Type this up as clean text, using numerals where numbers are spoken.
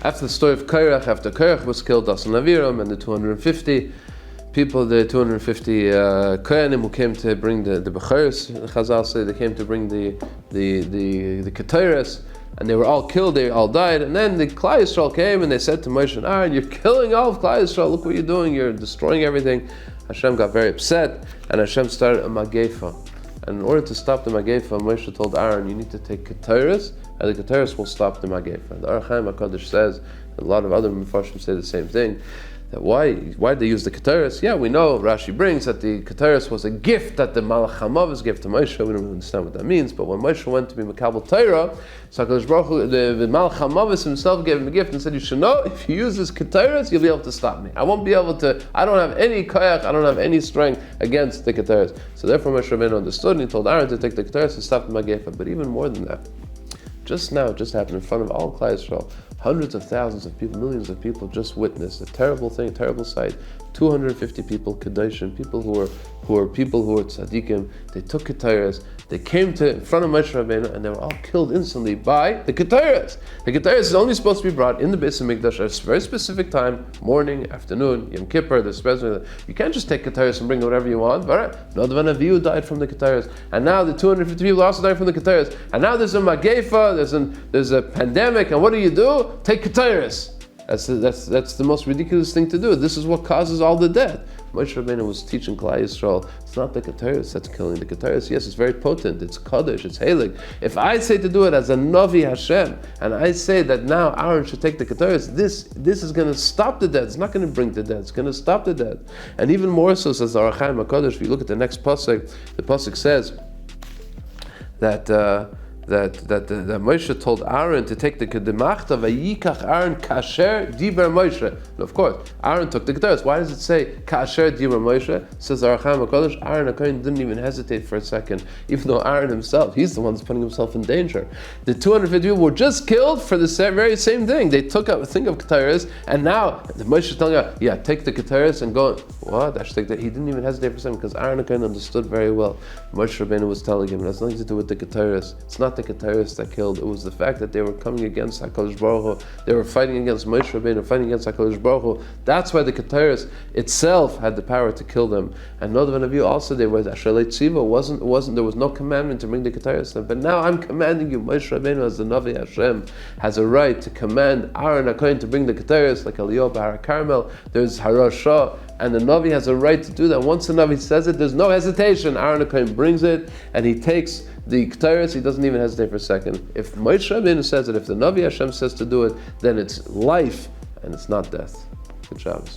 after the story of Korach, after Korach was killed, Dasan Aviram, and the 250 people, the 250 Kohanim who came to bring the Bechoros, Chazal say they came to bring the Ketores, and they were all killed, they all died, and then the Klal Yisrael came and they said to Moshe and Aaron, you're killing all of Klal Yisrael, look what you're doing, you're destroying everything. Hashem got very upset, and Hashem started a Magefa. And in order to stop the Magefa, Moshe told Aaron, you need to take Ketores, and the Ketores will stop the Magefa. The Korach HaKadosh says, a lot of other Mefarshim say the same thing, that why did they use the Ketores? Yeah, we know, Rashi brings that the Ketores was a gift that the Malach HaMavis gave to Moshe. We don't understand what that means, but when Moshe went to be Mekabel Torah, so HaKadosh Baruch Hu, the Malach HaMavis himself gave him a gift and said, you should know, if you use this Ketores, you'll be able to stop me. I won't be able to, I don't have any koyach, I don't have any strength against the Ketores. So therefore Moshe Rabbeinu understood and he told Aaron to take the Ketores and stop the Magefa. But even more than that, just now, it just happened in front of all Klal Yisrael. Hundreds of thousands of people, millions of people just witnessed a terrible thing, a terrible sight. 250 people, Kedoshim, people who were tzaddikim. They took Ketores, they came to in front of Moshe Rabbeinu, and they were all killed instantly by the Ketores. The Ketores is only supposed to be brought in the Beis Hamikdash at a very specific time, morning, afternoon, Yom Kippur. You can't just take Ketores and bring whatever you want. But Nadav and Avihu died from the Ketores, and now the 250 people also died from the Ketores, and now there's a Magefa, there's a pandemic, and what do? Take Ketores. That's the most ridiculous thing to do. This is what causes all the death. Moshe Rabbeinu was teaching Klal Yisrael, it's not the Ketores that's killing. The Ketores, yes, it's very potent, it's Kaddish, it's Heilig. If I say to do it as a Navi Hashem, and I say that now Aaron should take the Ketores, this is going to stop the death. It's not going to bring the death, it's going to stop the death. And even more so, says the Korach HaKadosh, if you look at the next pasuk, the pasuk says that Moshe told Aaron to take the Kedemachta vayikach Aaron kasher diber Moshe. And of course, Aaron took the Ketores. Why does it say kasher diber Moshe? Says the Korach HaKadosh, Aaron HaKohen didn't even hesitate for a second, even though Aaron himself, he's the one that's putting himself in danger. The 250 people were just killed for the very same thing. They took out a thing of Ketores, and now Moshe is telling her, yeah, take the Ketores and go. What? I should take that. He didn't even hesitate for a second because Aaron HaKohen understood very well. Moshe Rabbeinu was telling him, it has nothing to do with the Ketores. It's not the Ketores that killed. It was the fact that they were coming against HaKadosh Baruch Hu. They were fighting against Moshe Rabbeinu, fighting against HaKadosh Baruch Hu. That's why the Ketores itself had the power to kill them. And Nadav and Avihu also, they were Ashrei Tziva. There was no commandment to bring the Ketores to them. But now I'm commanding you, Moshe Rabbeinu as the Navi Hashem has a right to command Aaron HaKohen to bring the Ketores, like Eliyahu Bahar Carmel. There's Harashah, and the Navi has a right to do that. Once the Navi says it, there's no hesitation. Aaron HaKohen brings it, and he takes the Ketores, he doesn't even hesitate for a second. If Moshe Rabbeinu says it, if the Navi Hashem says to do it, then it's life, and it's not death. Good job.